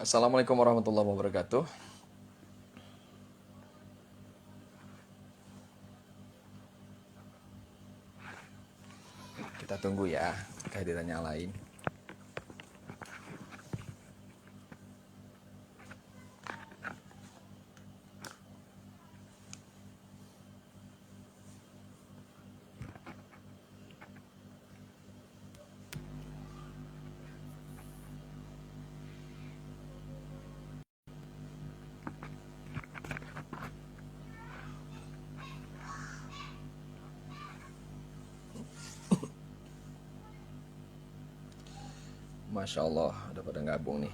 Assalamualaikum warahmatullahi wabarakatuh. Kita tunggu ya kehadiran yang lain. Masya Allah, udah pada gabung nih.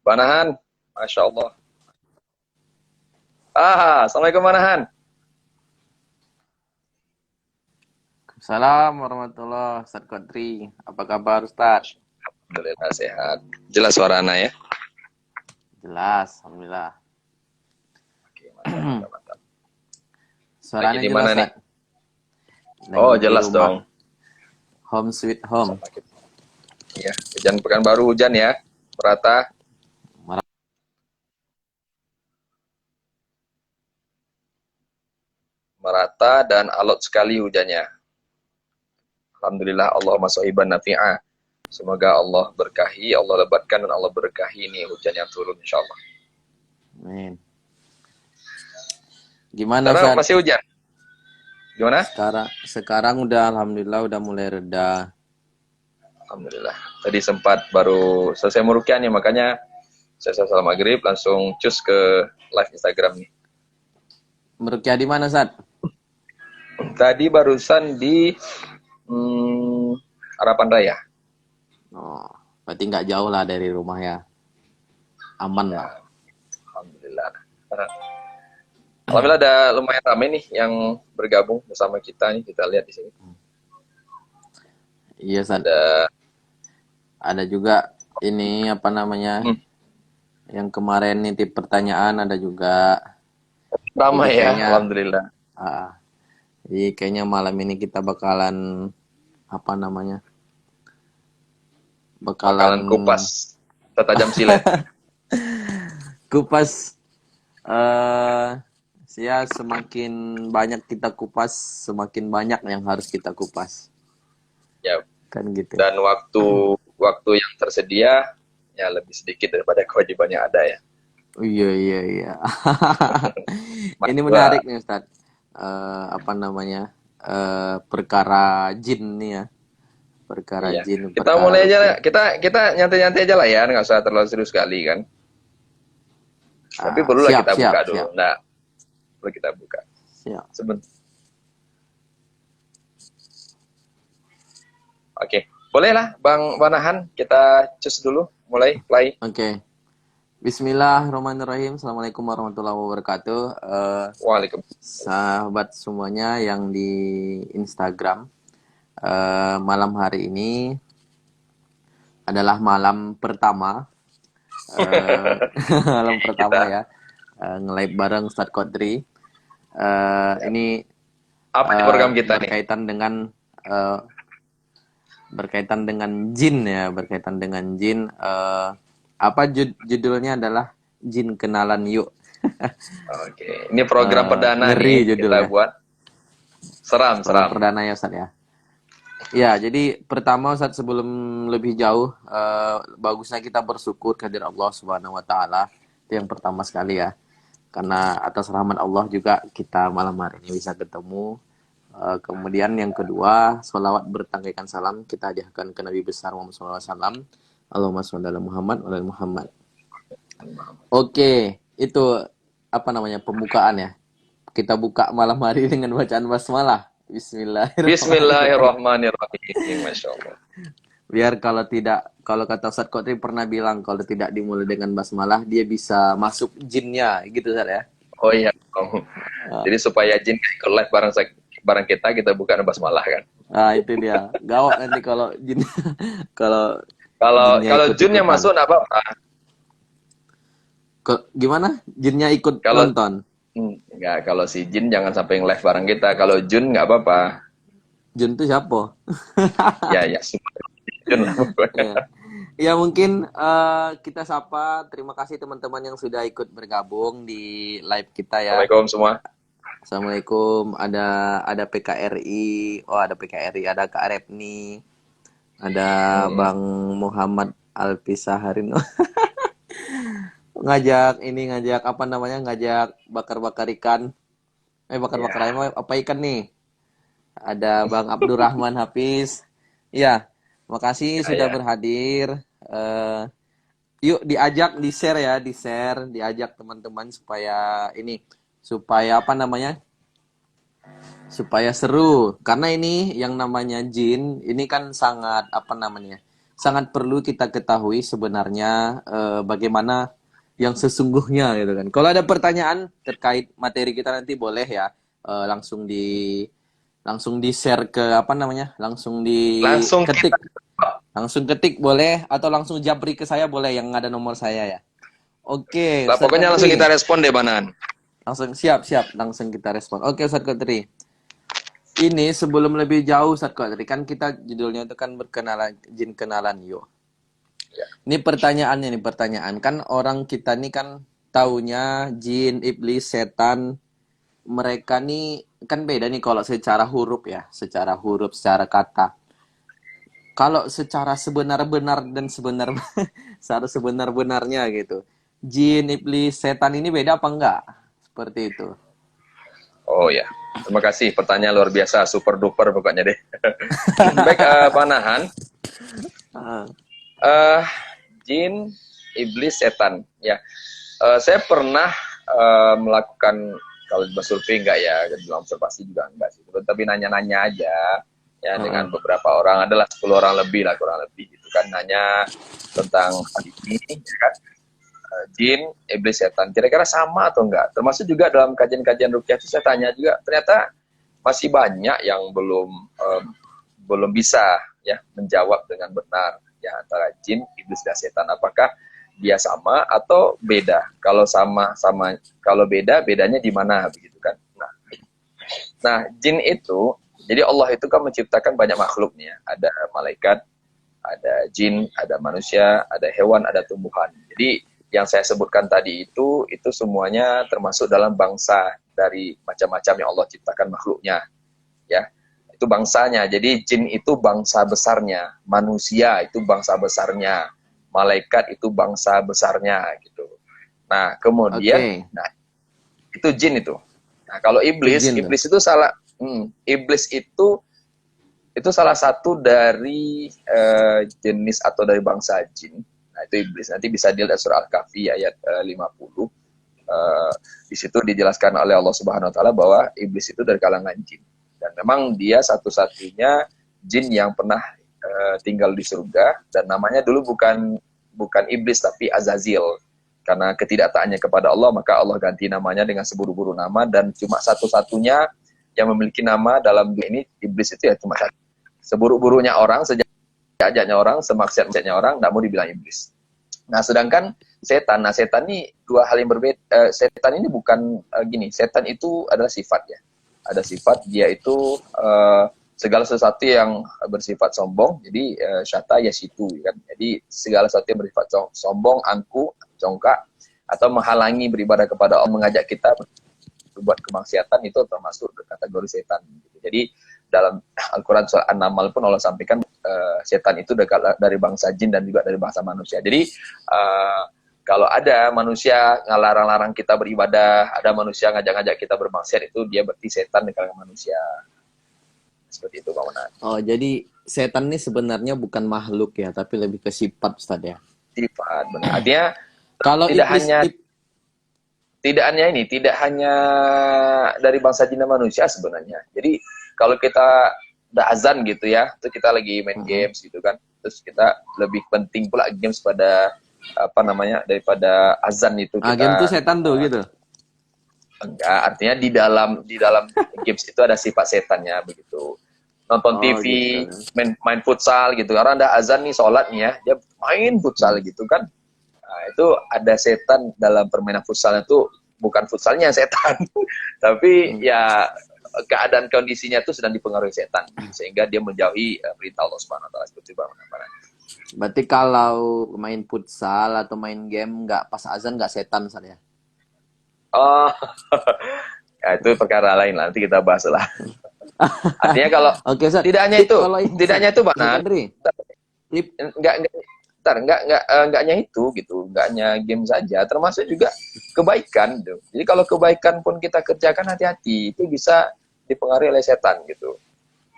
Banahan, Masya Allah. Assalamualaikum Banahan. Assalamualaikum warahmatullahi Ustaz Kodri. Apa kabar Ustaz? Alhamdulillah sehat. Jelas suaranya ya? Jelas, Alhamdulillah. Oke, mantap. Suaranya Lagi di jelas mana nih? Ustaz? Lagi Oh, di jelas rumah. dong. Home sweet home. Iya, hujan Pekanbaru hujan ya, merata. Merata dan alot sekali hujannya. Alhamdulillah, Allahumma sohiban nafi'ah. Semoga Allah berkahi, Allah lebatkan dan Allah berkahi ini hujan yang turun insya Allah. Amin. Gimana Sekarang Ustaz? masih hujan? Gimana? Sekarang udah alhamdulillah udah mulai reda. Alhamdulillah. Tadi sempat baru selesai meruqyah nih, makanya saya salat maghrib langsung cus ke live Instagram nih. Meruqyah di mana Ustaz? Tadi barusan di Harapan Raya. Oh, berarti nggak jauh lah dari rumah ya. Aman lah. Alhamdulillah. Alhamdulillah ada lumayan ramai nih yang bergabung bersama kita nih, kita lihat di sini. Iya Ustaz. Ada juga ini apa namanya? Yang kemarin nitip pertanyaan ada juga. Ramai ya, alhamdulillah. Jadi kayaknya malam ini kita bakalan apa namanya? Bakalan kupas setajam silet. Kupas ya semakin banyak kita kupas, semakin banyak yang harus kita kupas. Ya. Kan gitu. Dan waktu yang tersedia ya lebih sedikit daripada kewajiban yang ada ya. Iya. Ini menarik nih Ustaz. Apa namanya? Perkara jin nih ya. Perkara jin. Kita mulai aja, kita nyantai-nyantai aja lah ya, nggak usah terlalu serius sekali kan. Tapi perlulah kita buka dulu. Nah, perlu kita buka. Siap. Sebentar. Oke, bolehlah Bang Banahan, kita cus dulu, mulai play. Oke. Bismillahirrahmanirrahim. Assalamualaikum warahmatullahi wabarakatuh. Waalaikumsalam. Sahabat semuanya yang di Instagram, malam hari ini adalah malam pertama, malam pertama ya, nge-live bareng Ustaz Kodri. Ini apa program kita berkaitan nih? Berkaitan dengan jin ya, berkaitan dengan jin. Apa judulnya adalah Jin Kenalan Yuk. Oke, ini program perdana nih judulnya. Kita buat seram. Perdana ya Ustaz ya. Ya, jadi pertama Ustaz sebelum lebih jauh, bagusnya kita bersyukur kehadirat Allah Subhanahu wa taala. Itu yang pertama sekali ya. Karena atas rahmat Allah juga kita malam hari ini bisa ketemu. Kemudian yang kedua, sholawat bertangkaikan salam kita hadiahkan ke Nabi besar Muhammad SAW. Allahumma sholli ala Muhammad wa ala Muhammad. Oke, itu apa namanya pembukaan ya. Kita buka malam hari dengan bacaan basmalah. Bismillahirrahmanirrahim. Masya Allah. Biar kalau kata Ustaz Kodri pernah bilang kalau tidak dimulai dengan basmalah dia bisa masuk jinnya gitu Ustaz ya. Oh iya. Jadi supaya jin ikut live bareng kita buka basmalah kan. Nah itu dia. Gawat nanti kalau jin kalau jinnya masuk enggak apa-apa. Gimana? Jinnya ikut nonton? Enggak, kalau si Jin jangan sampai nge-live bareng kita. Kalau Jun nggak apa-apa. Jun tuh siapa? Ya, ya, super Jun lah pokoknya. Ya. Ya mungkin kita sapa. Terima kasih teman-teman yang sudah ikut bergabung di live kita ya. Assalamualaikum semua. Assalamualaikum. Ada PKRI. Oh, ada PKRI. Ada Kak Repni. Ada Hmm, Bang Muhammad Alpisaharin. Ngajak apa namanya? Ngajak bakar-bakar ikan. Bakar-bakar ya. ayam apa ikan nih? Ada Bang Abdurrahman Hafiz. Ya, makasih Ya, sudah ya. berhadir. Eh, Yuk diajak, di-share ya, di-share, diajak teman-teman supaya apa namanya? Supaya seru. Karena ini yang namanya jin, ini kan sangat apa namanya? Sangat perlu kita ketahui sebenarnya bagaimana yang sesungguhnya gitu kan. Kalau ada pertanyaan terkait materi kita nanti boleh ya eh, langsung di langsung di-share ke apa namanya? Langsung kita. Langsung ketik boleh atau langsung japri ke saya boleh yang ada nomor saya ya. Oke, Lah, Ustadz pokoknya langsung kita Kodri. respon deh, Banan. Langsung siap, siap. Langsung kita respon. Oke, Ustadz Kodri. Ini sebelum lebih jauh, Ustadz Kodri. Kan kita judulnya itu kan berkenalan, jin kenalan yuk. Ya. Ini pertanyaannya nih, pertanyaan. Kan orang kita nih kan taunya jin, iblis, setan. Mereka nih kan beda nih kalau secara huruf ya. Secara huruf, secara kata. Kalau secara sebenar-benar dan secara sebenar-benarnya gitu. Jin, iblis, setan ini beda apa enggak? Seperti itu. Oh ya. Terima kasih. Pertanyaan luar biasa, super duper pokoknya deh. Baik, Pak Nahan. Ah, Eh, Jin, iblis, setan. Ya, saya pernah melakukan kalau di survei enggak ya, dalam observasi juga enggak sih. Tapi nanya-nanya aja ya dengan ah, beberapa orang, adalah 10 orang lebih lah kurang lebih gitu kan, nanya tentang hal ini ya kan. Jin, iblis, setan. Kira-kira sama atau enggak? Termasuk juga dalam kajian-kajian rukyah itu saya tanya juga, ternyata masih banyak yang belum bisa ya menjawab dengan benar ya antara jin, iblis dan setan. Apakah dia sama atau beda? Kalau sama, kalau beda, bedanya di mana begitu kan? Nah, jin itu, jadi Allah itu kan menciptakan banyak makhluknya. Ada malaikat, ada jin, ada manusia, ada hewan, ada tumbuhan. Jadi yang saya sebutkan tadi itu semuanya termasuk dalam bangsa dari macam-macam yang Allah ciptakan makhluknya, ya. Itu bangsanya. Jadi jin itu bangsa besarnya, manusia itu bangsa besarnya, malaikat itu bangsa besarnya gitu. Nah, kemudian Oke, nah itu jin itu. Nah, kalau itu iblis, jin tuh. iblis itu iblis itu salah satu dari jenis atau dari bangsa jin. Nah, itu iblis. Nanti bisa dilihat surah Al-Kahfi ayat 50. Eh, di situ dijelaskan oleh Allah Subhanahu wa taala bahwa iblis itu dari kalangan jin. Dan memang dia satu-satunya jin yang pernah tinggal di surga, dan namanya dulu bukan iblis tapi Azazil. Karena ketidaktaannya kepada Allah, maka Allah ganti namanya dengan seburu-buru nama, dan cuma satu-satunya yang memiliki nama dalam dunia ini iblis itu ya cuma satu. Seburuk-buruknya orang, sejahatnya orang, semaksiat-maksiatnya orang, tidak mau dibilang iblis. Nah, sedangkan setan, ini dua hal yang berbeda. Setan ini bukan gini, setan itu adalah sifat ya. Ada sifat, dia itu segala sesuatu yang bersifat sombong, jadi syata yasitu kan. Jadi segala sesuatu yang bersifat sombong, angku, congkak, atau menghalangi beribadah kepada Allah, mengajak kita berbuat kemaksiatan, itu termasuk kategori setan. Jadi dalam Al-Quran surah An-Naml pun Allah sampaikan setan itu dari bangsa jin dan juga dari bangsa manusia. Jadi kalau ada manusia ngelarang-larang kita beribadah, ada manusia ngajak-ngajak kita bermaksiat, itu dia berarti setan di kalangan manusia. Seperti itu, Pak Manan. Oh, jadi setan ini sebenarnya bukan makhluk ya, tapi lebih ke sifat, Ustadz ya. Sifat, benar. Artinya Kalau tidak hanya tidak hanya dari bangsa jin dan manusia sebenarnya. Jadi kalau kita udah azan gitu ya, itu kita lagi main Heeh. games gitu kan, terus kita lebih penting pula games pada apa namanya daripada azan itu Game tuh kita setan tuh gitu. enggak, artinya di dalam games itu ada sifat setannya begitu. Nonton Oh, TV, gitu. main futsal gitu, karena ada azan nih sholat nih ya, dia main futsal Hmm. gitu kan. Nah, itu ada setan dalam permainan futsal itu, bukan futsalnya yang setan, tapi ya keadaan kondisinya itu sedang dipengaruhi setan, sehingga dia menjauhi perintah Allah Subhanahu Wa Taala seperti Bang. Berarti kalau main futsal atau main game nggak pas azan nggak setan saya. Oh, ya itu perkara lain lah, nanti kita bahas lah. Artinya kalau Oke, Ustaz. tidak hanya Tip itu, kalau ini, tidak Ustaz. hanya itu, Bang. Ustaz Andri. Tip. Nggak hanya itu gitu, nggak hanya game saja, termasuk juga kebaikan gitu. Jadi kalau kebaikan pun kita kerjakan, hati-hati, itu bisa dipengaruhi oleh setan gitu.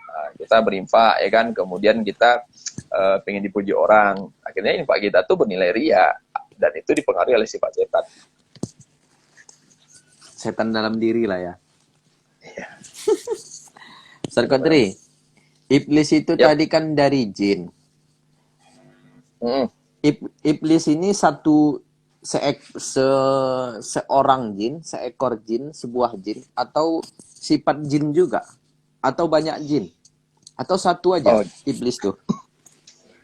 Nah, kita berinfak ya kan, kemudian kita pengen dipuji orang, akhirnya infak kita tuh bernilai ria, dan itu dipengaruhi oleh sifat setan. Setan dalam diri lah ya. Iya. Ustaz Kodri, iblis itu Yap. tadi kan dari jin. Mm. Iblis ini seorang jin, seekor jin, sebuah jin, atau sifat jin juga, atau banyak jin, atau satu aja Oh, iblis tuh.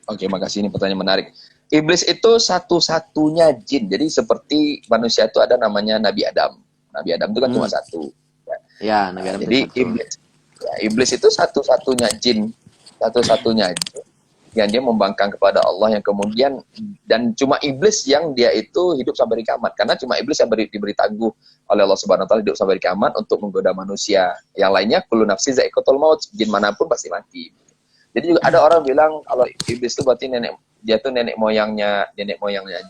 oke, makasih, ini pertanyaan menarik. Iblis itu satu-satunya jin. Jadi seperti manusia itu ada namanya Nabi Adam. Nabi Adam itu kan cuma satu. Ya, Nabi Adam Jadi itu satu. iblis itu satu-satunya jin yang dia membangkang kepada Allah, yang kemudian, dan cuma iblis yang dia itu hidup sampai kiamat, karena cuma iblis yang diberi tangguh oleh Allah Subhanahu Wa Taala hidup sampai kiamat untuk menggoda manusia. Yang lainnya kullu nafsin za'iqatul maut, jin manapun pasti mati. Jadi juga ada orang bilang kalau iblis itu berarti dia tuh nenek moyangnya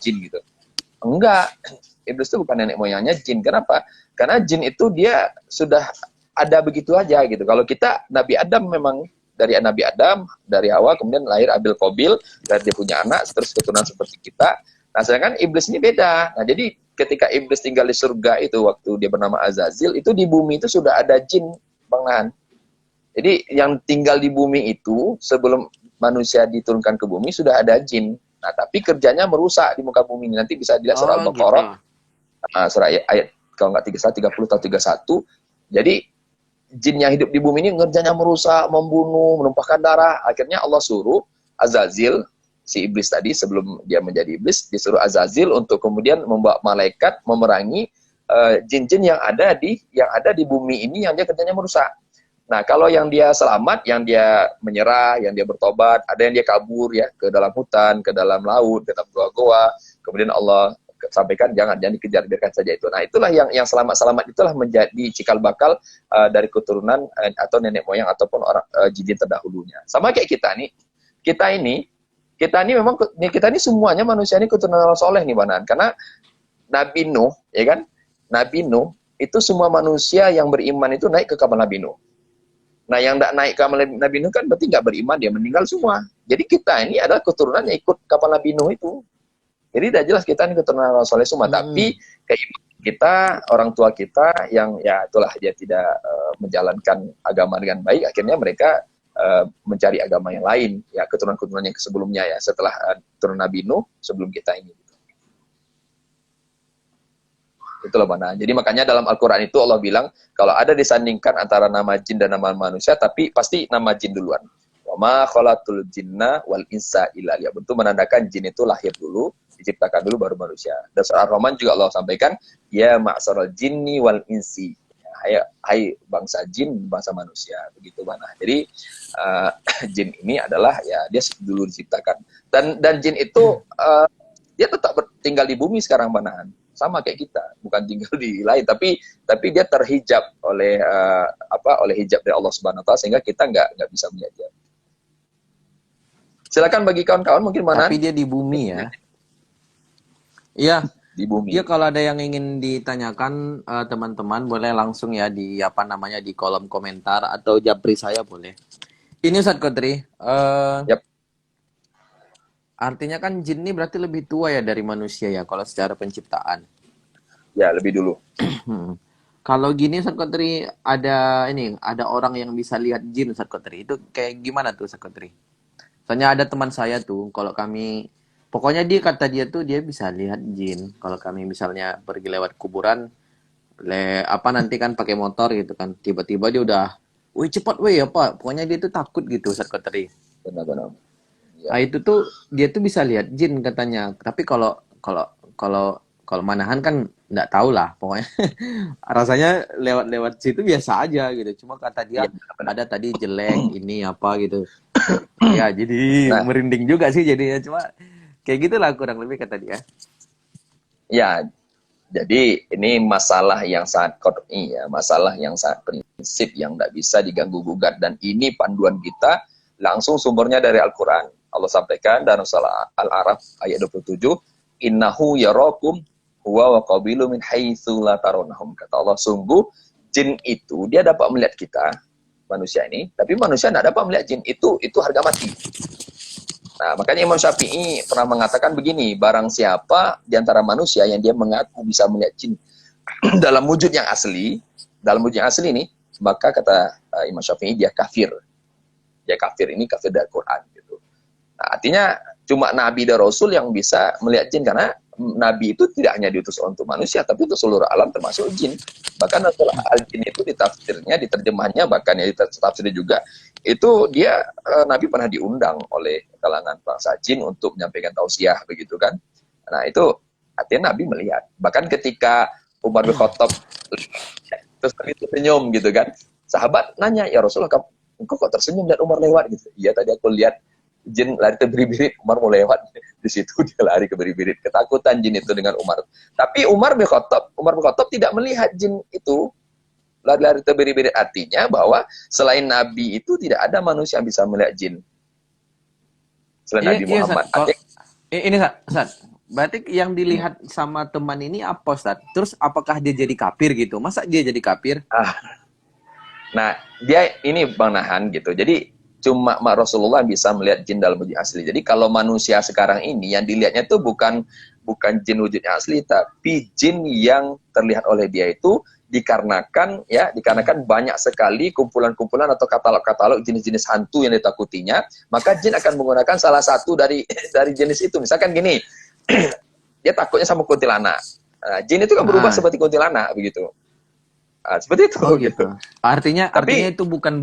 jin gitu. Enggak, iblis itu bukan nenek moyangnya jin. Kenapa? Karena jin itu dia sudah ada begitu aja gitu. Kalau kita Nabi Adam, memang dari Nabi Adam, dari Hawa, kemudian lahir Abil Qabil, dan dia punya anak, terus keturunan seperti kita. Nah, sedangkan iblis ini beda. Nah, jadi ketika iblis tinggal di surga itu, waktu dia bernama Azazil, itu di bumi itu sudah ada jin, Bang Nahan. Jadi yang tinggal di bumi itu, sebelum manusia diturunkan ke bumi, sudah ada jin. Nah, tapi kerjanya merusak di muka bumi ini. Nanti bisa dilihat surah Al-Baqarah, surah ayat kalau nggak 30 atau 31. Jadi jin yang hidup di bumi ini ngerjanya merusak, membunuh, menumpahkan darah. Akhirnya Allah suruh Azazil, si iblis tadi, sebelum dia menjadi iblis, disuruh Azazil untuk kemudian membawa malaikat memerangi jin-jin yang ada di bumi ini, yang dia kerjanya merusak. Nah, kalau yang dia selamat, yang dia menyerah, yang dia bertobat, ada yang dia kabur ya ke dalam hutan, ke dalam laut, ke dalam goa-goa, kemudian Allah sampaikan jangan dikejar, biarkan saja itu. Nah, itulah yang selamat itulah menjadi cikal bakal dari keturunan atau nenek moyang ataupun orang jin terdahulunya. Sama kayak kita nih. Kita ini semuanya manusia ini keturunan soleh nih, Banan. Karena Nabi Nuh, ya kan? Nabi Nuh itu semua manusia yang beriman itu naik ke kapal Nabi Nuh. Nah, yang tidak naik ke kapal Nabi Nuh kan berarti nggak beriman, dia meninggal semua. Jadi kita ini adalah keturunan yang ikut kapal Nabi Nuh itu. Jadi tidak jelas kita ini keturunan orang soleh semua, tapi keimanan kita, orang tua kita yang ya itulah dia tidak menjalankan agama dengan baik, akhirnya mereka mencari agama yang lain, ya keturunan-keturunan yang sebelumnya ya, setelah keturunan Nabi Nuh sebelum kita ini. Itulah mana. Jadi makanya dalam Al-Quran itu Allah bilang, kalau ada disandingkan antara nama jin dan nama manusia, tapi pasti nama jin duluan. Wa ma khalaqtul jinna wal insa illa liya'budun. Itu menandakan jin itu lahir dulu, diciptakan dulu baru manusia. Dan surah Ar-Rahman juga Allah sampaikan, ya ma'saral jinni wal insi. Hai bangsa jin, bangsa manusia. Begitu mana. Jadi jin ini adalah ya dia dulu diciptakan. Dan jin itu dia tetap tinggal di bumi sekarang, Banahan. Sama kayak kita, bukan tinggal di lain, tapi dia terhijab oleh oleh hijab dari Allah Subhanahu Wa Taala, sehingga kita nggak bisa melihat dia. Silakan bagi kawan-kawan mungkin mana. Tapi dia di bumi ya. Iya. Di bumi. Ya, kalau ada yang ingin ditanyakan teman-teman boleh langsung ya di di kolom komentar atau japri saya boleh. Ini Ustaz Kodri. Yap. Artinya kan jin ini berarti lebih tua ya dari manusia ya kalau secara penciptaan. Ya, lebih dulu. Kalau gini Ustaz Kodri, ada orang yang bisa lihat jin Ustaz Kodri. Itu kayak gimana tuh Ustaz Kodri? Soalnya ada teman saya tuh, kalau kami pokoknya dia tuh dia bisa lihat jin. Kalau kami misalnya pergi lewat kuburan, nanti kan pakai motor gitu kan, tiba-tiba dia udah, wih cepat wih apa, pokoknya dia tuh takut gitu Ustaz Kodri. Benar-benar. Ya. Nah, itu tuh dia tuh bisa lihat jin katanya. Tapi kalau Kalau Manahan kan nggak tahu lah, pokoknya rasanya lewat-lewat situ biasa aja gitu. Cuma kata Iya, dia benar. ada tadi jelek ini apa gitu. Ya jadi Nah, merinding juga sih jadinya. Cuma kayak gitulah kurang lebih kata dia. ya, jadi ini masalah yang sangat qot'i ya, masalah yang sangat prinsip yang tidak bisa diganggu gugat, dan ini panduan kita langsung sumbernya dari Al-Qur'an. Allah sampaikan dalam surah Al-A'raf ayat 27, "Innahu yarakum huwa wa qabilu min haitsu la tarawnahum." Kata Allah, sungguh jin itu dia dapat melihat kita manusia ini, tapi manusia tidak dapat melihat jin. Itu harga mati. Nah, makanya Imam Syafi'i pernah mengatakan begini, barang siapa di antara manusia yang dia mengaku bisa melihat jin dalam wujud yang asli, ini, maka kata Imam Syafi'i dia kafir. Dia kafir, ini kafir dari Quran gitu. Nah, artinya cuma nabi dan rasul yang bisa melihat jin, karena nabi itu tidak hanya diutus untuk manusia, tapi untuk seluruh alam termasuk jin. Bahkan al-jin itu ditafsirnya, diterjemahnya, bahkan ya ditafsirnya juga, itu dia nabi pernah diundang oleh kalangan bangsa jin untuk menyampaikan tausiah begitu kan. Nah, itu artinya nabi melihat. Bahkan ketika Umar bin Khattab terus itu senyum gitu kan, sahabat nanya, ya Rasulullah, engkau kok tersenyum lihat Umar lewat gitu? Iya, tadi aku lihat jin lari terbirit-birit, Umar mau lewat. Di situ dia lari ke birit-birit, ketakutan jin itu dengan Umar. Tapi Umar bin Khattab tidak melihat jin itu lari-lari terbirit-birit. Artinya bahwa selain Nabi itu tidak ada manusia yang bisa melihat jin selain Iya, Nabi iya, Sat. Muhammad. Kalau Artinya, ini Sat. Berarti yang dilihat sama teman ini apa, Sat? Terus apakah dia jadi kafir gitu? Masa dia jadi kafir? nah, dia ini Bang Nahan gitu. Jadi cuma Rasulullah bisa melihat jin dalam wujud asli. Jadi kalau manusia sekarang ini yang dilihatnya itu bukan jin wujudnya asli, tapi jin yang terlihat oleh dia itu dikarenakan banyak sekali kumpulan-kumpulan atau katalog-katalog jenis-jenis hantu yang ditakutinya, maka jin akan menggunakan salah satu dari jenis itu. Misalkan gini, dia takutnya sama kuntilanak. Nah, jin itu kan berubah Ah, seperti kuntilanak begitu. Nah, seperti itu oh gitu. gitu. Artinya Tapi itu bukan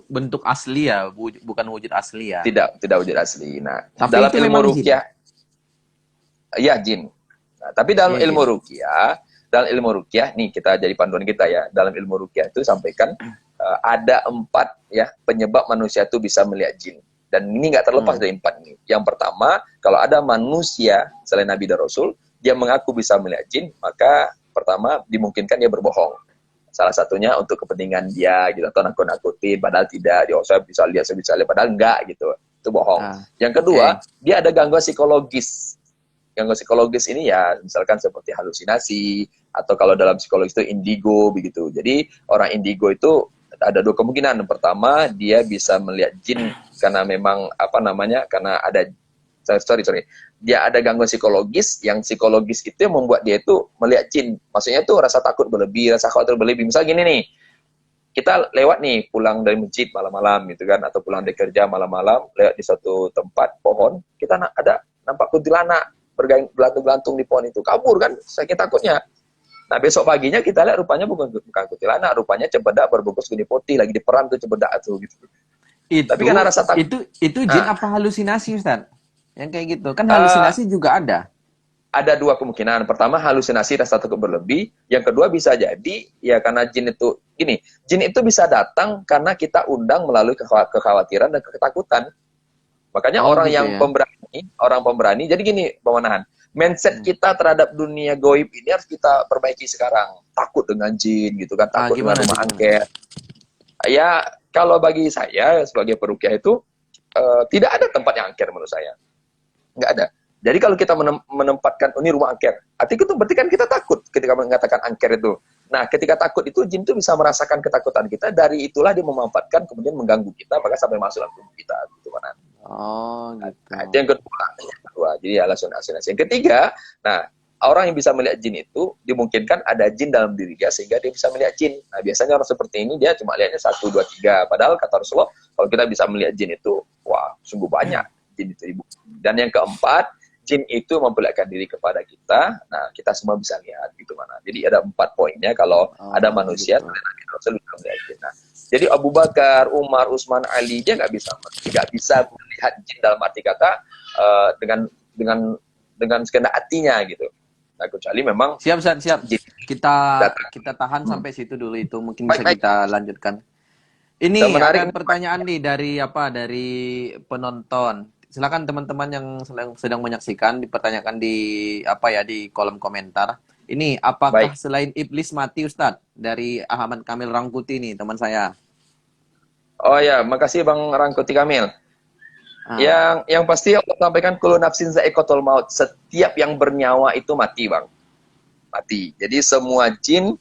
bentuk asli ya, bukan wujud asli ya. tidak wujud asli. Nah, Tapi dalam itu ilmu memang jin. ruqyah, ya jin. Nah, tapi Iya jin. dalam ilmu ruqyah nih kita jadi panduan kita ya. Dalam ilmu ruqyah itu sampaikan ada 4 ya penyebab manusia itu bisa melihat jin. Dan ini nggak terlepas Hmm. dari 4 ini. Yang pertama, kalau ada manusia selain Nabi dan Rasul, dia mengaku bisa melihat jin, maka pertama dimungkinkan dia berbohong. Salah satunya untuk kepentingan dia gitu, atau nakut-nakutin, padahal tidak. Dia, saya bisa lihat, padahal enggak gitu. Itu bohong. Ah, Yang kedua, oke. dia ada gangguan psikologis. Gangguan psikologis ini ya misalkan seperti halusinasi, atau kalau dalam psikologis itu indigo begitu. Jadi orang indigo itu ada 2 kemungkinan. Pertama, dia bisa melihat jin karena memang karena ada sorry dia ada gangguan psikologis, yang psikologis itu yang membuat dia itu melihat jin. Maksudnya itu rasa takut berlebih, rasa khawatir berlebih. Misal gini nih, kita lewat nih pulang dari masjid malam-malam gitu kan, atau pulang dari kerja malam-malam, lewat di suatu tempat pohon, kita ada nampak kuntilanak bergelantung-gelantung di pohon itu, kabur kan saking takutnya. Nah, besok paginya kita lihat rupanya bukan kuntilanak, rupanya cempedak berbungkus kuning putih, lagi diperan tuh cempedak tuh gitu. Tapi karena Itu rasa takut, itu jin nah, apa halusinasi, Ustaz? Yang kayak gitu. Kan uh, halusinasi juga ada. ada 2 kemungkinan. Pertama, halusinasi rasa takut berlebih. Yang kedua, bisa jadi ya karena jin itu gini, jin itu bisa datang karena kita undang melalui kekhawatiran dan ketakutan. Makanya Oh gitu ya. orang pemberani. Jadi gini, pemanahan. Mindset Hmm. kita terhadap dunia goib ini harus kita perbaiki sekarang. Takut dengan jin gitu kan, Ah, takut dengan gimana tuh rumah gimana? angker. Ya, kalau bagi saya sebagai perukiah itu tidak ada tempat yang angker menurut saya. Nggak ada. Jadi kalau kita menempatkan, oh, ini rumah angker, artinya itu berarti kan kita takut ketika mengatakan angker itu. Nah, ketika takut itu, jin itu bisa merasakan ketakutan kita, dari itulah dia memanfaatkan, kemudian mengganggu kita, maka sampai masuk dalam tubuh kita. Gitu, mana. Oh gitu. Nah, itu yang kedua. Jadi alasan halusinasi. Yang ketiga, nah, orang yang bisa melihat jin itu, dimungkinkan ada jin dalam diri dia, sehingga dia bisa melihat jin. Nah, biasanya orang seperti ini, dia cuma lihatnya 1, 2, 3. Padahal kata Rasulullah, kalau kita bisa melihat jin itu, wah, sungguh banyak jin itu. Dan yang keempat, jin itu memperlihatkan diri kepada kita. Nah, kita semua bisa lihat gitu mana. Jadi ada 4 poinnya kalau ada Oh manusia gitu. Rasul bisa melihat jin. Nah, jadi Abu Bakar, Umar, Utsman, Ali dia nggak bisa melihat jin dalam arti kata dengan dengan segenap hatinya gitu. Nah, kecuali memang Siap, San, siap. jin Kita datang. kita tahan sampai situ dulu itu. Mungkin bisa Baik, baik. kita lanjutkan. Dan Ini menarik ada nih, Pak. pertanyaan nih dari apa? Dari penonton. Silakan teman-teman yang sedang menyaksikan dipertanyakan di apa ya di kolom komentar. Ini apakah Baik. selain iblis mati Ustadz? Dari Ahmad Kamil Rangkuti nih teman saya. Oh ya, makasih Bang Rangkuti Kamil. Ah, Yang pasti Allah sampaikan kullu nafsin za'iqatul maut. Setiap yang bernyawa itu mati, Bang. Mati. Jadi semua jin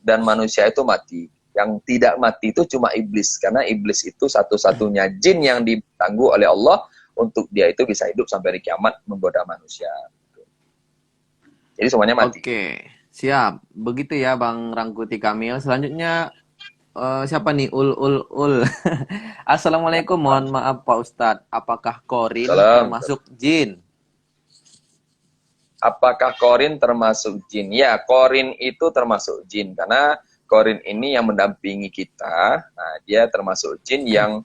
dan manusia itu mati. Yang tidak mati itu cuma iblis. Karena iblis itu satu-satunya jin yang ditangguh oleh Allah untuk dia itu bisa hidup sampai di kiamat menggoda manusia. Jadi semuanya mati. oke. Siap. Begitu ya Bang Rangkuti Kamil. Selanjutnya siapa nih? Ul. Assalamualaikum. Mohon maaf Pak Ustadz. Apakah korin Salam. termasuk jin? Apakah korin termasuk jin? Ya, korin itu termasuk jin. Karena korin ini yang mendampingi kita. Nah, dia termasuk jin yang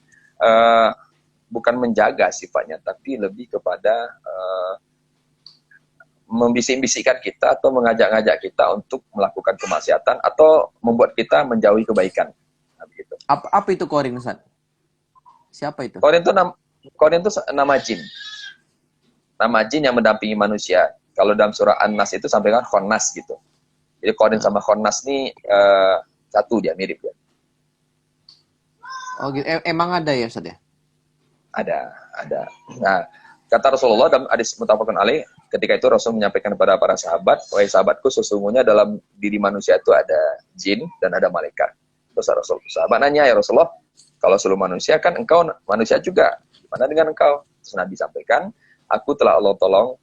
bukan menjaga sifatnya, tapi lebih kepada membisik-bisikkan kita atau mengajak-ngajak kita untuk melakukan kemaksiatan atau membuat kita menjauhi kebaikan. Nah, begitu. Apa itu korin Ustadz? Siapa itu? Korin itu nama jin. Nama jin yang mendampingi manusia. Kalau dalam surah An-Nas itu sampaikan Khonnas gitu. Jadi korin sama Khonnas ini satu dia, mirip ya. Oh gitu. Emang ada ya Ustadz ya? Ada. Nah, kata Rasulullah dalam hadis muttafaqun alaih, ketika itu Rasul menyampaikan kepada para sahabat, wahai sahabatku, sesungguhnya dalam diri manusia itu ada jin dan ada malaikat. Terus Rasul, sahabat nanya, ya Rasulullah, kalau seluruh manusia kan engkau manusia juga, gimana dengan engkau? Terus Nabi sampaikan, aku telah Allah tolong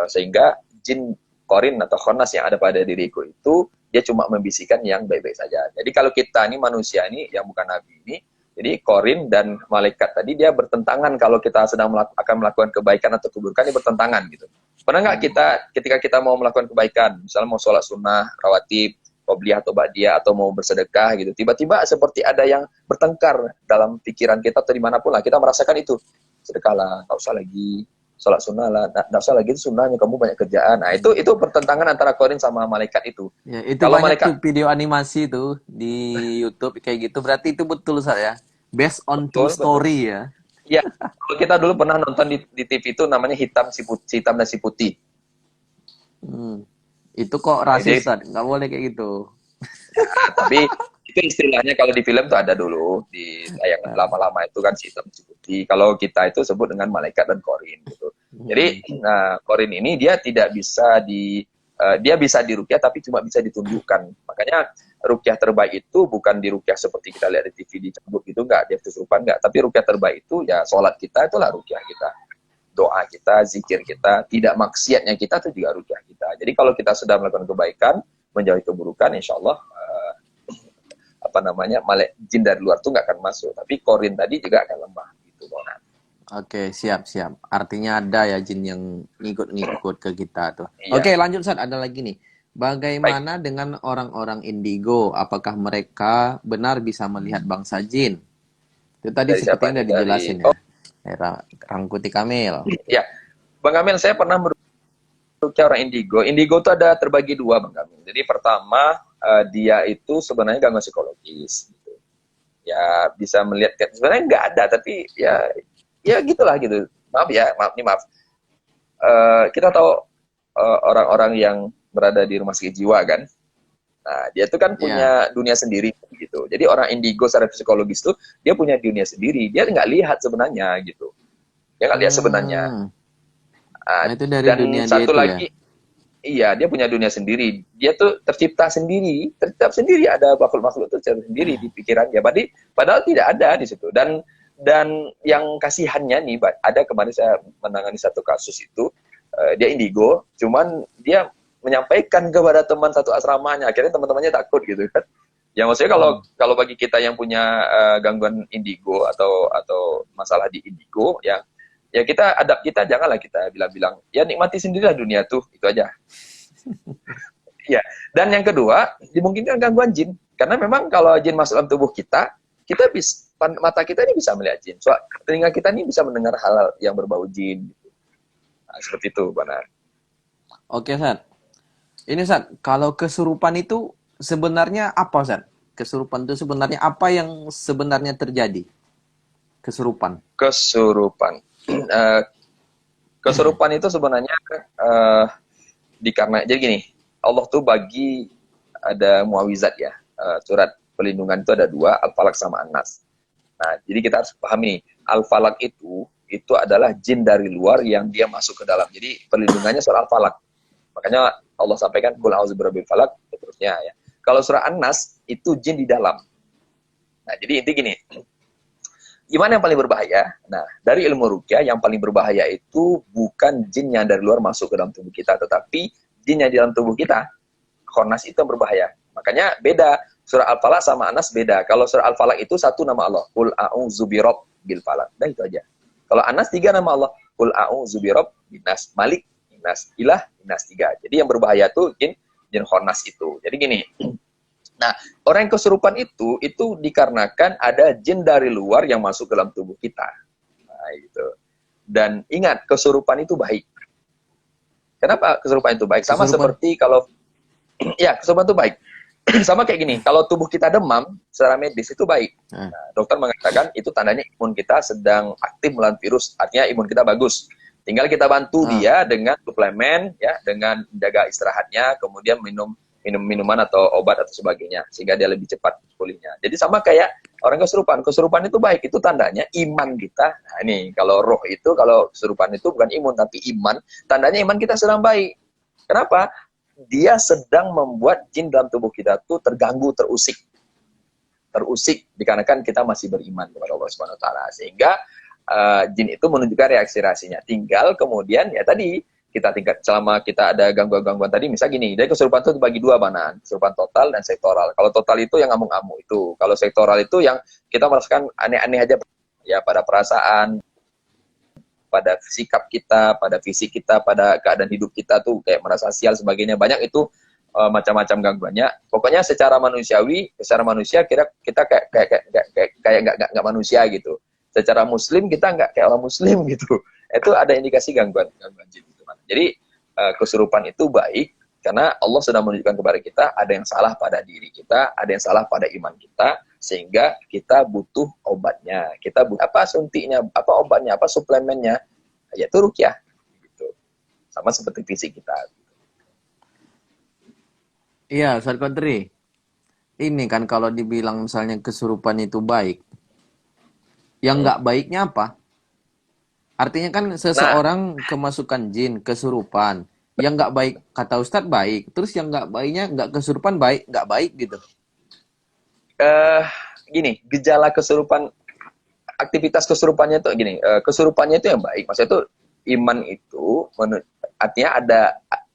sehingga jin korin atau khonas yang ada pada diriku itu dia cuma membisikkan yang baik-baik saja. Jadi kalau kita ini manusia ini yang bukan Nabi ini, jadi korin dan malaikat tadi dia bertentangan kalau kita sedang akan melakukan kebaikan atau keburukan, dia bertentangan gitu. Pernah nggak kita ketika kita mau melakukan kebaikan, misalnya mau sholat sunnah, rawatib, qobliyah atau ba'diyah atau mau bersedekah gitu, tiba-tiba seperti ada yang bertengkar dalam pikiran kita atau dimanapun lah, kita merasakan itu. Sedekahlah, nggak usah lagi sholat sunnah lah, nggak usah lagi itu sunnahnya, kamu banyak kerjaan. Nah itu pertentangan antara korin sama malaikat itu. Ya, itu Kalau banyak tuh malaikat video animasi tuh di YouTube kayak gitu. Berarti itu betul saya. Based on true betul. story ya. Ya, kalau kita dulu pernah nonton di TV itu namanya hitam dan si putih. Hmm. Itu kok Nah, rasis, Ustadz? Nggak boleh kayak gitu. tapi itu istilahnya kalau di film tuh ada dulu di tayangan lama-lama itu kan si hitam si putih. Kalau kita itu sebut dengan malaikat dan korin gitu. Jadi korin ini dia tidak bisa dia bisa dirukyah tapi cuma bisa ditunjukkan. Makanya rukyah terbaik itu bukan di rukyah seperti kita lihat di TV dicambuk gitu, enggak, dia kesurupan enggak, tapi rukyah terbaik itu ya sholat kita itulah rukyah kita. Doa kita, zikir kita, tidak maksiatnya kita itu juga rukyah kita. Jadi kalau kita sudah melakukan kebaikan, menjauhi keburukan, insya Allah jin dari luar tuh nggak akan masuk, tapi korin tadi juga akan lemah gitu, Bang. Oke, siap. Artinya ada ya jin yang ngikut-ngikut ke kita tuh. Iya. Oke, lanjut, Ustadz. Ada lagi nih. Bagaimana Baik. dengan orang-orang indigo? Apakah mereka benar bisa melihat bangsa jin? Itu tadi Dari siapa sepertinya nih? udah dijelasin ya. Rangkuti Kamil. Ya, Bang Kamil, saya pernah merukyah orang indigo. Indigo itu ada terbagi dua, Bang Kamil. Jadi pertama, dia itu sebenarnya gangguan psikologis. Gitu. Ya, bisa melihat, sebenarnya nggak ada, tapi ya gitulah gitu. Maaf. Kita tahu orang-orang yang berada di rumah sakit jiwa kan. Nah, dia itu kan punya dunia sendiri gitu. Jadi orang indigo secara psikologis tuh dia punya dunia sendiri. Dia nggak lihat sebenarnya gitu. Dia nggak lihat sebenarnya. Nah, itu dari Dan dunia satu dia itu lagi, ya. iya, dia punya dunia sendiri. Dia tuh tercipta sendiri, ada makhluk-makhluk itu sendiri di pikirannya. Padahal tidak ada di situ. Dan yang kasihannya nih, ada kemarin saya menangani satu kasus itu, dia indigo, cuman dia menyampaikan kepada teman satu asramanya, akhirnya teman-temannya takut gitu kan. Ya maksudnya kalau bagi kita yang punya gangguan indigo atau masalah di indigo, ya kita janganlah kita bilang-bilang, ya nikmati sendirilah dunia tuh, itu aja. Ya, dan yang kedua, dimungkinkan gangguan jin, karena memang kalau jin masuk dalam tubuh kita bisa, mata kita ini bisa melihat jin, telinga kita ini bisa mendengar hal yang berbau jin. Gitu. Nah, seperti itu, Bang. Oke, Sat. Ini Ustaz, kalau kesurupan itu sebenarnya apa Ustaz? Kesurupan itu sebenarnya apa yang sebenarnya terjadi? Kesurupan. Kesurupan. Eh, Kesurupan itu sebenarnya eh, jadi gini, Allah tuh bagi ada muawizat ya. Surat pelindungan itu ada dua, Al-Falaq sama An-Nas. Nah, jadi kita harus pahami, Al-Falaq itu adalah jin dari luar yang dia masuk ke dalam. Jadi perlindungannya surah Al-Falaq. Makanya Allah sampaikan qul a'udzu birabbil falaq seterusnya ya. Kalau surah An-Nas itu jin di dalam. Nah, jadi inti gini, gimana yang paling berbahaya? Nah, dari ilmu ruqyah yang paling berbahaya itu bukan jin yang dari luar masuk ke dalam tubuh kita, tetapi jin yang di dalam tubuh kita. Khannas itu yang berbahaya. Makanya beda. Surah Al-Falaq sama Anas beda. Kalau surah Al-Falaq itu satu nama Allah. Qul a'udzu birabbil falaq. Dan itu aja. Kalau Anas tiga nama Allah. Qul a'udzu birabbin nas, Malik, Nas, Ilah, Nas tiga. Jadi yang berbahaya tuh jin khannas itu. Jadi gini. Nah, orang yang kesurupan itu dikarenakan ada jin dari luar yang masuk ke dalam tubuh kita. Nah, gitu. Dan ingat, kesurupan itu baik. Kenapa kesurupan itu baik? Sama seperti kalau ya, kesurupan itu baik. Sama kayak gini, kalau tubuh kita demam, secara medis itu baik. Nah, dokter mengatakan itu tandanya imun kita sedang aktif melawan virus, artinya imun kita bagus. Tinggal kita bantu dia dengan suplemen, ya, dengan jaga istirahatnya, kemudian minum minuman atau obat atau sebagainya, sehingga dia lebih cepat pulihnya. Jadi sama kayak orang kesurupan itu baik, itu tandanya iman kita. Nah ini, kalau roh itu, kalau kesurupan itu bukan imun, tapi iman, tandanya iman kita sedang baik. Kenapa? Dia sedang membuat jin dalam tubuh kita tuh terganggu, terusik dikarenakan kita masih beriman kepada Allah Subhanahu wa taala, sehingga jin itu menunjukkan reaksinya. Tinggal kemudian ya tadi kita tingkat selama kita ada gangguan-gangguan tadi, misal gini, dari kesurupan itu dibagi dua banan, kesurupan total dan sektoral. Kalau total itu yang ngamuk-ngamuk itu, kalau sektoral itu yang kita merasakan aneh-aneh aja ya, pada perasaan, pada sikap kita, pada fisik kita, pada keadaan hidup kita tuh kayak merasa sial sebagainya, banyak itu macam-macam gangguannya. Pokoknya secara manusiawi, secara manusia kita kayak nggak manusia gitu. Secara muslim kita nggak kayak orang muslim gitu. Itu ada indikasi gangguan jin gitu. Jadi kesurupan itu baik karena Allah sudah menunjukkan kepada kita ada yang salah pada diri kita, ada yang salah pada iman kita, sehingga kita butuh obatnya. Kita butuh apa suntiknya, apa obatnya, apa suplemennya, yaitu ruqyah gitu. Sama seperti fisik kita. Iya, Ustaz Kodri. Ini kan kalau dibilang misalnya kesurupan itu baik, yang nggak baiknya apa? Artinya kan seseorang kemasukan jin, kesurupan. Yang nggak baik, kata Ustadz baik. Terus yang nggak baiknya, nggak kesurupan baik, nggak baik gitu. Gini, gejala kesurupan, aktivitas kesurupannya itu gini, kesurupannya itu yang baik. Maksudnya itu iman itu, artinya ada,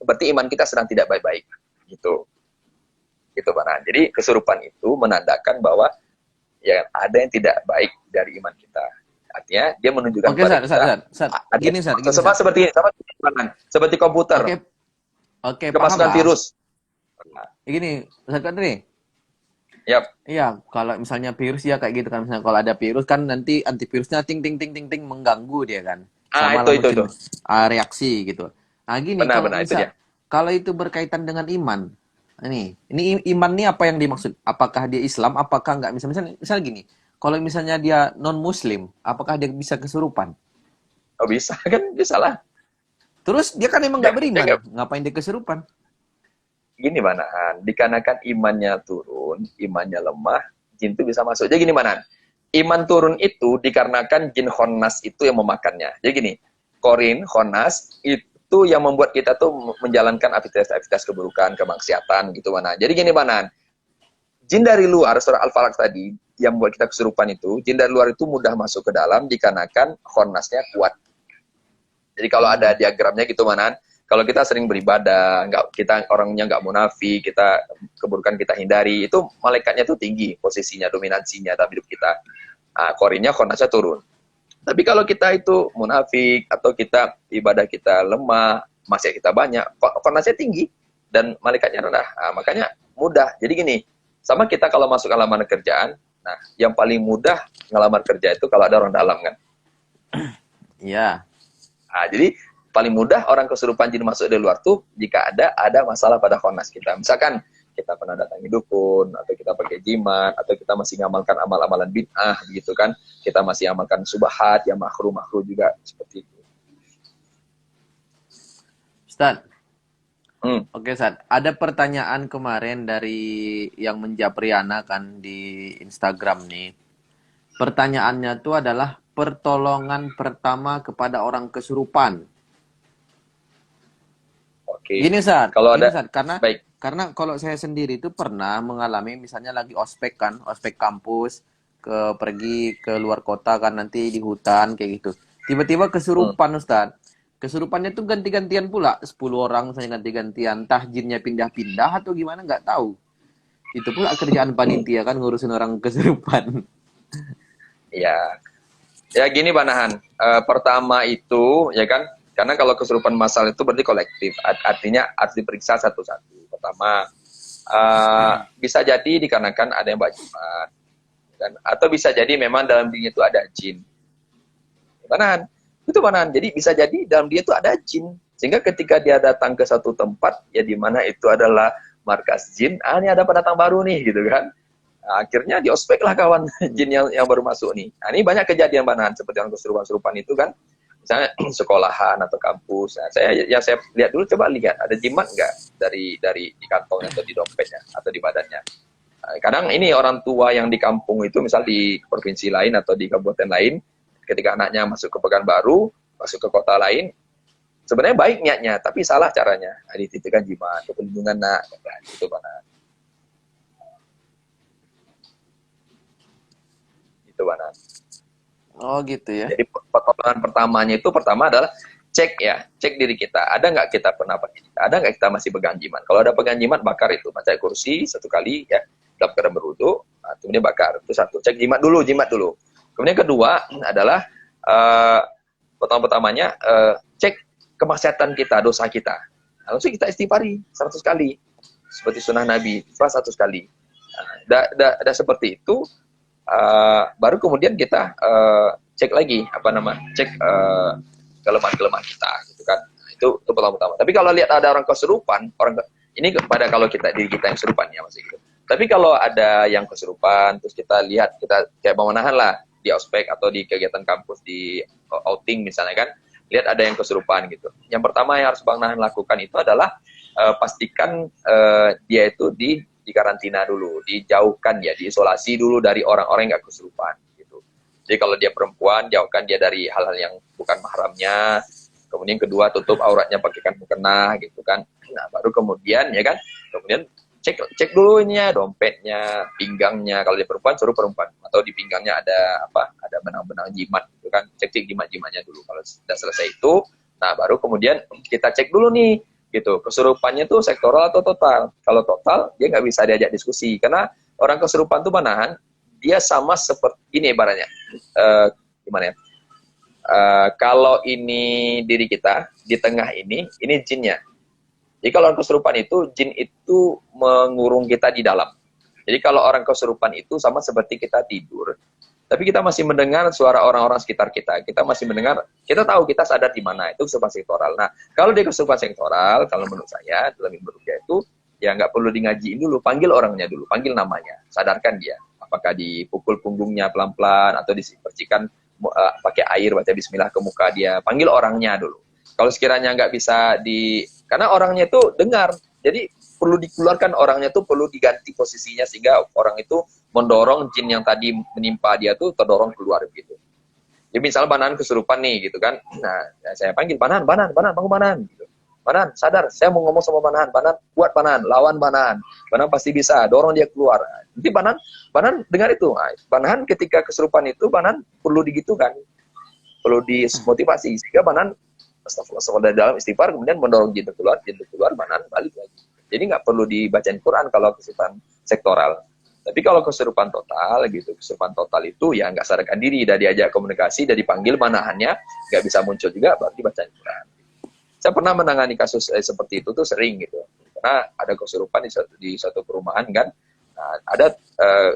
berarti iman kita sedang tidak baik-baik. Gitu. Gitu, Pak. Jadi kesurupan itu menandakan bahwa ya ada yang tidak baik dari iman kita. Artinya dia menunjukkan kepada kita. Gini, seperti komputer. Oke, kemasukan virus. Gini, Ustaz Kadri. Yap. Iya, kalau misalnya virus ya kayak gitu kan. Misalnya kalau ada virus kan nanti antivirusnya ting mengganggu dia kan. Sama itu. Reaksi gitu. Nah, gini kalau itu berkaitan dengan iman. Ini iman nih apa yang dimaksud? Apakah dia Islam? Apakah enggak? Misalnya gini. Kalau misalnya dia non-muslim, apakah dia bisa kesurupan? Oh bisa, kan bisa lah. Terus dia kan emang nggak beriman, ngapain dia kesurupan? Gini Manahan, dikarenakan imannya turun, imannya lemah, jin itu bisa masuk. Jadi gini Manahan, iman turun itu dikarenakan jin khannas itu yang memakannya. Jadi gini, korin, khannas, itu yang membuat kita tuh menjalankan aktivitas keburukan, kemaksiatan gitu Manahan. Jadi gini Manahan, jin dari luar, surah Al-Falaq tadi, yang membuat kita kesurupan itu, jin dari luar itu mudah masuk ke dalam dikarenakan khonnasnya kuat. Jadi kalau ada diagramnya gitu Manan, kalau kita sering beribadah, kita orangnya nggak munafik, kita keburukan kita hindari, itu malaikatnya tuh tinggi posisinya, dominansinya dalam hidup kita. Nah, korinnya khonnasnya turun. Tapi kalau kita itu munafik atau kita ibadah kita lemah, maksiat kita banyak, khonnasnya tinggi dan malaikatnya rendah. Nah, makanya mudah. Jadi gini, sama kita kalau masuk lamaran kerjaan, nah yang paling mudah ngelamar kerja itu kalau ada orang dalam kan. Iya. Nah, jadi paling mudah orang kesurupan jin masuk dari luar tuh jika ada masalah pada khonas kita. Misalkan kita pernah datangi dukun, atau kita pakai jimat, atau kita masih ngamalkan amal-amalan bid'ah, begitu kan. Kita masih amalkan subahat, yang makruh-makruh juga, seperti itu. Ustaz, oke Ustaz, ada pertanyaan kemarin dari yang menjapriana kan di Instagram nih. Pertanyaannya tuh adalah pertolongan pertama kepada orang kesurupan. Oke. Gini Ustaz, Kalau gini ada, Ustaz, baik. karena kalau saya sendiri itu pernah mengalami misalnya lagi ospek kan, ospek kampus, pergi ke luar kota kan nanti di hutan kayak gitu. Tiba-tiba kesurupan Ustaz. Kesurupannya tuh ganti-gantian pula, 10 orang misalnya ganti-gantian. Entah jinnya pindah-pindah atau gimana nggak tahu. Itu pula kerjaan panitia kan ngurusin orang kesurupan. Ya, ya gini Banahan. Pertama itu, ya kan, karena kalau kesurupan massal itu berarti kolektif. Artinya harus diperiksa satu-satu. Pertama, bisa jadi dikarenakan ada yang jimat, dan atau bisa jadi memang dalam dirinya itu ada jin. Banahan, itu Banahan. Jadi bisa jadi dalam dia itu ada jin. Sehingga ketika dia datang ke satu tempat, ya di mana itu adalah markas jin, ini ada pendatang baru nih, gitu kan. Nah, akhirnya di ospek lah kawan jin yang baru masuk nih. Nah, ini banyak kejadian Banahan seperti yang kesurupan-kesurupan itu kan. Misalnya sekolahan atau kampus. Nah, saya lihat dulu, coba lihat ada jimat nggak dari di kantongnya atau di dompetnya atau di badannya. Nah, kadang ini orang tua yang di kampung itu, misal di provinsi lain atau di kabupaten lain, ketika anaknya masuk ke Pekanbaru, masuk ke kota lain, sebenarnya baik niatnya, tapi salah caranya. Nah, dititipkan jimat, perlindungan nak, itu mana? Itu mana? Oh gitu ya. Jadi pertolongan pertamanya itu pertama adalah cek diri kita. Ada nggak kita pernah ada nggak kita masih pegang jimat? Kalau ada pegang jimat, bakar itu. Baca kursi satu kali ya, dalam keadaan berwudu, kemudian bakar. Itu satu. Cek jimat dulu. Kemudian kedua adalah pertamanya cek kemaksiatan kita, dosa kita. Langsung kita istighfari 100 kali. Seperti sunnah Nabi, 100 kali. Nah, seperti itu. Baru kemudian kita cek lagi cek kelemahan kita gitu kan. Nah, itu pertama. Tapi kalau lihat ada orang kesurupan, ini pada kalau diri kita yang kesurupan ya masih gitu. Tapi kalau ada yang kesurupan terus kita lihat, kita kayak mau menahan lah di ospek atau di kegiatan kampus di outing misalnya kan, lihat ada yang kesurupan gitu. Yang pertama yang harus Bang Nahan lakukan itu adalah pastikan dia itu di karantina dulu, dijauhkan ya, diisolasi dulu dari orang-orang yang nggak kesurupan gitu. Jadi kalau dia perempuan, jauhkan dia dari hal-hal yang bukan mahramnya. Kemudian kedua, tutup auratnya pakai mukena gitu kan. Nah, baru kemudian ya kan, kemudian cek dulu dompetnya, pinggangnya. Kalau dia perempuan, suruh perempuan, atau di pinggangnya ada benang-benang jimat gitu kan. Cek jimat-jimatnya dulu. Kalau sudah selesai itu, nah baru kemudian kita cek dulu nih gitu, kesurupannya tuh sektoral atau total. Kalau total, dia nggak bisa diajak diskusi. Karena orang kesurupan tuh Banahan, dia sama seperti ini ibaratnya. Gimana ya? Kalau ini diri kita, di tengah ini jinnya. Jadi kalau orang kesurupan itu, jin itu mengurung kita di dalam. Jadi kalau orang kesurupan itu sama seperti kita tidur, tapi kita masih mendengar suara orang-orang sekitar kita. Kita masih mendengar, kita tahu kita sadar di mana. Itu kesurupan sektoral. Nah, kalau dia kesurupan sektoral, kalau menurut saya, dalam ilmu ruqyah itu, ya nggak perlu di ngajiin dulu. Panggil orangnya dulu, panggil namanya. Sadarkan dia. Apakah dipukul punggungnya pelan-pelan, atau dipercikan pakai air, baca bismillah ke muka dia. Panggil orangnya dulu. Kalau sekiranya nggak bisa karena orangnya itu dengar. Jadi, perlu dikeluarkan orangnya tuh, perlu diganti posisinya sehingga orang itu mendorong jin yang tadi menimpa dia tuh terdorong keluar gitu. Jadi misalnya Banahan kesurupan nih gitu kan. Nah, saya panggil Banahan, bangun Banahan gitu. Banahan, sadar, saya mau ngomong sama Banahan. Banahan, kuat Banahan, lawan Banahan. Banahan pasti bisa, dorong dia keluar. Nanti Banahan dengar itu. Nah, Banahan ketika kesurupan itu Banahan perlu digitukan. Perlu dimotivasi sehingga Banahan astagfirullah dari dalam istighfar kemudian mendorong jin keluar, Banahan balik lagi. Jadi nggak perlu dibacain Quran kalau kesurupan sektoral. Tapi kalau kesurupan total gitu, kesurupan total itu ya nggak sadarkan diri, udah diajak komunikasi, udah dipanggil Banahannya, nggak bisa muncul juga, berarti bacain Quran. Saya pernah menangani kasus seperti itu tuh sering gitu. Karena ada kesurupan di suatu perumahan kan, nah, ada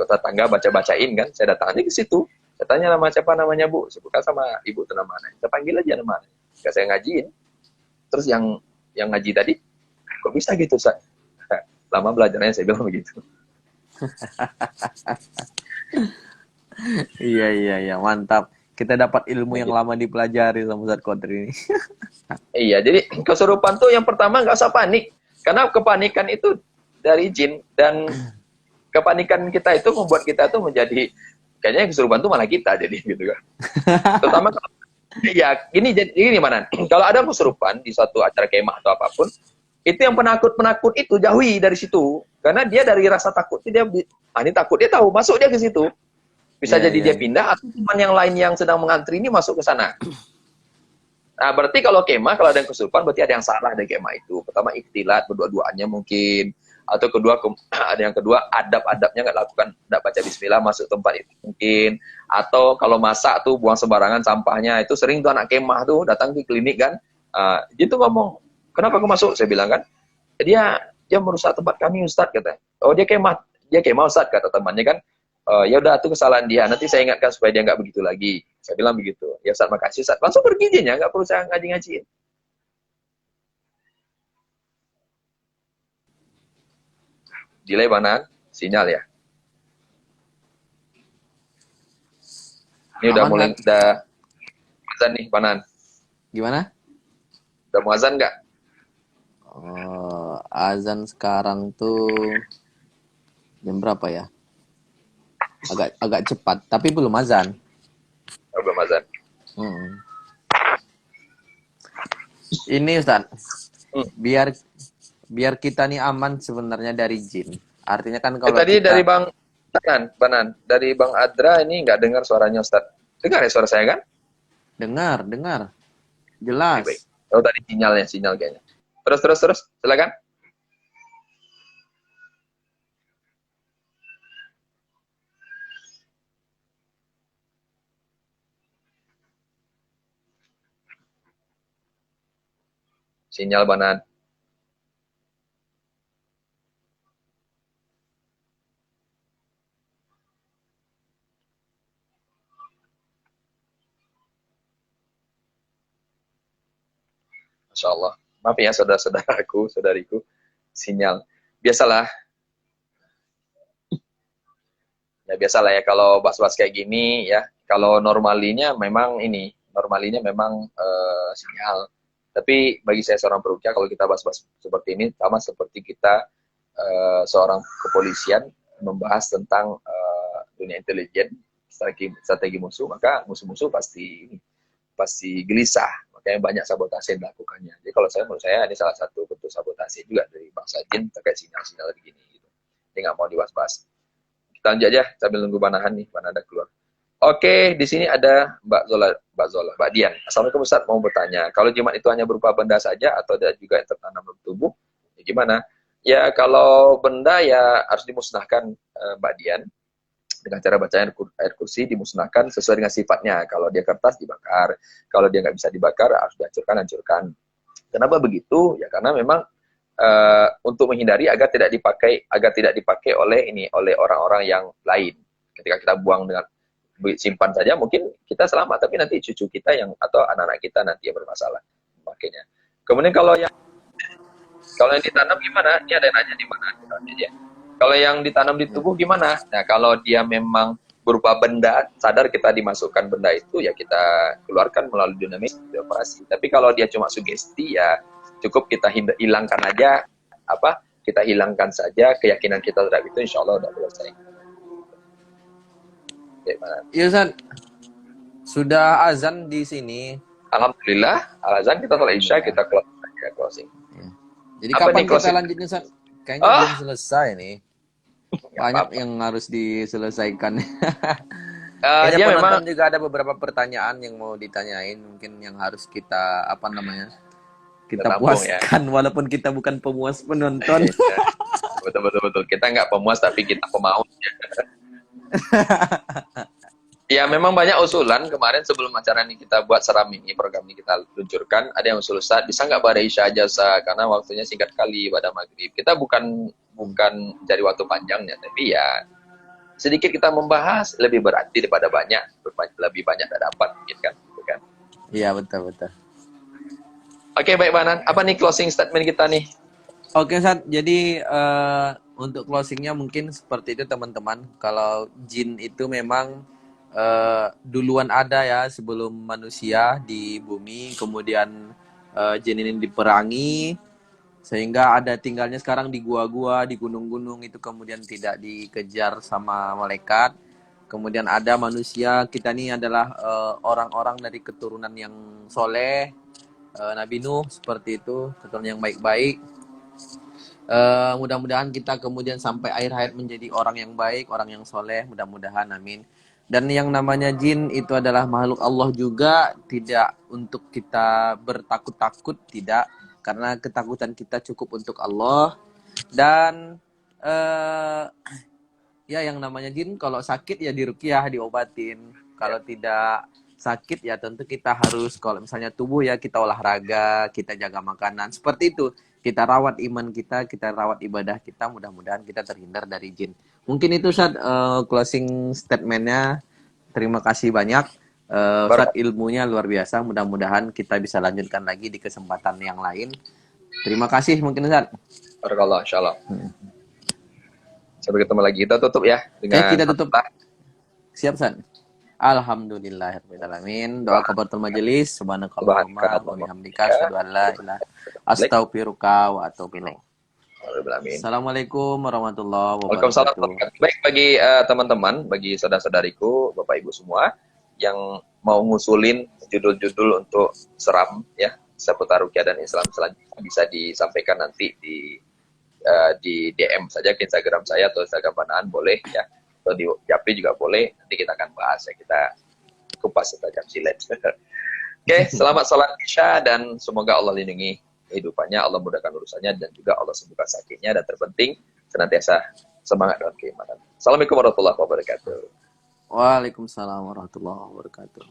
tetangga baca-bacain kan, saya datang aja ke situ. Saya tanya nama siapa namanya Bu, sebutkan sama ibu itu namanya. Saya panggil aja namanya. Nggak saya ngajiin. Terus yang ngaji tadi, kok bisa gitu Ustaz? Lama belajarnya, saya bilang begitu. Iya, mantap. Kita dapat ilmu Nah, yang gitu. lama dipelajari sama Ustadz Kodri ini. Iya, jadi kesurupan tuh yang pertama nggak usah panik. Karena kepanikan itu dari jin. Dan kepanikan kita itu membuat kita tuh menjadi, kayaknya kesurupan tuh malah kita jadi gitu kan. Terutama kalau, ya gini mana? Kalau ada kesurupan di suatu acara kemah atau apapun, itu yang penakut-penakut itu jauhi dari situ. Karena dia dari rasa takut dia, ini takut, dia tahu, masuk dia ke situ. Bisa Iya, jadi iya, dia iya. pindah, atau teman yang lain yang sedang mengantri ini masuk ke sana. Nah, berarti kalau kemah, kalau ada yang kesurupan, berarti ada yang salah dari kemah itu. Pertama, ikhtilat, berdua-duanya mungkin. Atau kedua, ada yang kedua, adab-adabnya nggak lakukan, nggak baca bismillah, masuk tempat itu mungkin. Atau kalau masak tuh, buang sembarangan sampahnya. Itu sering tuh anak kemah tuh, datang ke klinik kan. Gitu ngomong, kenapa aku masuk? Saya bilang kan, dia merusak tempat kami, Ustadz, kata. Oh, dia kemah Ustadz, kata temannya kan. Ya udah, itu kesalahan dia. Nanti saya ingatkan supaya dia nggak begitu lagi. Saya bilang begitu. Ya Ustaz, makasih Ustaz. Langsung pergi aja, nggak perlu saya ngaji-ngajiin. Delay banan, sinyal ya. Ini udah Aman, mulai, Ustadz. udah azan nih banan. Gimana? Udah mau azan nggak? Azan sekarang tuh jam berapa ya? Agak cepat, tapi belum azan. Oh, belum azan. Hmm. Ini Ustadz, Hmm. biar biar kita nih aman sebenarnya dari jin. Artinya kan kalau Tadi dari kita Banan, dari Bang Adra ini nggak dengar suaranya Ustaz. Dengar ya suara saya kan? dengar, Oke, baik. jelas. Oh, tadi sinyal kayaknya. Terus, silakan. Sinyal Banan. Masya Allah. Maaf ya saudara-saudaraku, saudariku. Sinyal. Biasalah, biasalah ya kalau bahas-bahas kayak gini ya. Kalau normalinya memang sinyal. Tapi bagi saya seorang perukia, kalau kita bahas-bahas seperti ini, sama seperti kita seorang kepolisian membahas tentang dunia intelijen, strategi musuh, maka musuh-musuh pasti gelisah. Makanya banyak sabotase yang dilakukannya. Jadi kalau menurut saya ini salah satu bentuk sabotase juga dari bangsa jin terkait sinyal-sinyal begini. Gitu. Dia nggak mau dibahas-bahas. Kita lanjut aja sambil nunggu Banahan nih, Banada keluar. Oke, di sini ada Mbak Dian. Assalamualaikum Ustaz, mau bertanya, kalau jimat itu hanya berupa benda saja atau ada juga yang tertanam dalam tubuh? Ya gimana? Ya kalau benda ya harus dimusnahkan, Mbak Dian, dengan cara baca air kursi, dimusnahkan sesuai dengan sifatnya. Kalau dia kertas dibakar, kalau dia nggak bisa dibakar harus hancurkan. Kenapa begitu? Ya karena memang untuk menghindari agar tidak dipakai oleh orang-orang yang lain. Ketika kita buang dengan simpan saja, mungkin kita selamat, tapi nanti cucu kita atau anak-anak kita nanti yang bermasalah makanya. Kemudian kalau yang ditanam gimana? Ini ada yang nanya di mana? Kalau yang ditanam di tubuh gimana? Nah, kalau dia memang berupa benda, sadar kita dimasukkan benda itu, ya kita keluarkan melalui dinamis operasi. Tapi kalau dia cuma sugesti, ya cukup kita hilangkan aja, kita hilangkan saja keyakinan kita terhadap itu, insya Allah udah selesai. Iya Ustaz, sudah azan di sini. Alhamdulillah, azan kita sholat isya, kita closing. Ya. Jadi Apa kapan nih kita closing? lanjutnya Ustaz? Kayaknya belum selesai nih. Banyak yang harus diselesaikan. Kayaknya Dia penonton memang juga ada beberapa pertanyaan yang mau ditanyain, mungkin yang harus kita kita tertampung ya. puaskan walaupun kita bukan pemuas penonton. Betul. Kita nggak pemuas, tapi kita pemaus. Ya memang banyak usulan kemarin sebelum acara ini kita buat seram ini, program ini kita luncurkan, ada yang usul Ustaz, bisa nggak pada Isya aja Ustaz, karena waktunya singkat kali pada maghrib. Kita bukan cari waktu panjangnya, tapi ya sedikit kita membahas lebih berarti daripada lebih banyak tak dapat, gitu kan. Iya betul. Oke, baik Banan. Apa nih closing statement kita nih? Oke, Sat. Jadi untuk closingnya mungkin seperti itu teman-teman. Kalau jin itu memang duluan ada ya sebelum manusia di bumi, kemudian jin ini diperangi sehingga ada tinggalnya sekarang di gua-gua, di gunung-gunung itu kemudian tidak dikejar sama malaikat. Kemudian ada manusia, kita ini adalah orang-orang dari keturunan yang soleh, Nabi Nuh seperti itu, keturunan yang baik-baik. Mudah-mudahan kita kemudian sampai akhir hayat menjadi orang yang baik, orang yang soleh, mudah-mudahan, amin. Dan yang namanya jin itu adalah makhluk Allah juga, tidak untuk kita bertakut-takut, tidak. Karena ketakutan kita cukup untuk Allah. Dan ya yang namanya jin kalau sakit ya diruqyah, diobatin. Kalau tidak sakit ya tentu kita harus, kalau misalnya tubuh ya kita olahraga, kita jaga makanan, seperti itu. Kita rawat iman kita rawat ibadah kita, mudah-mudahan kita terhindar dari jin. Mungkin itu Ustaz closing statementnya. Terima kasih banyak. Ustaz ilmunya luar biasa, mudah-mudahan kita bisa lanjutkan lagi di kesempatan yang lain. Terima kasih mungkin Ustaz. Barakallah, insyaallah. Sampai ketemu lagi. Kita tutup ya dengan kita tutup. Siap Ustaz. Alhamdulillahirrahmanirrahim. Doa kafaratul majelis. Subhanakallahumma wa bihamdika asyhadu an la ilaha astaghfiruka wa atubu ilaik. Assalamualaikum warahmatullahi wabarakatuh. Baik, bagi teman-teman, bagi saudara-saudariku, Bapak Ibu semua yang mau ngusulin judul-judul untuk seram ya seputar ruqyah dan Islam selanjutnya bisa disampaikan nanti di DM saja ke Instagram saya atau Instagram Panaan boleh ya. Atau di Japri juga boleh, nanti kita akan bahas ya, kita kupas tajam silet. Oke, selamat sholat Isya dan semoga Allah lindungi kehidupannya, Allah mudahkan urusannya dan juga Allah sembuhkan sakitnya, dan terpenting senantiasa semangat dalam keimanan. Assalamualaikum warahmatullahi wabarakatuh. Waalaikumsalam warahmatullahi wabarakatuh.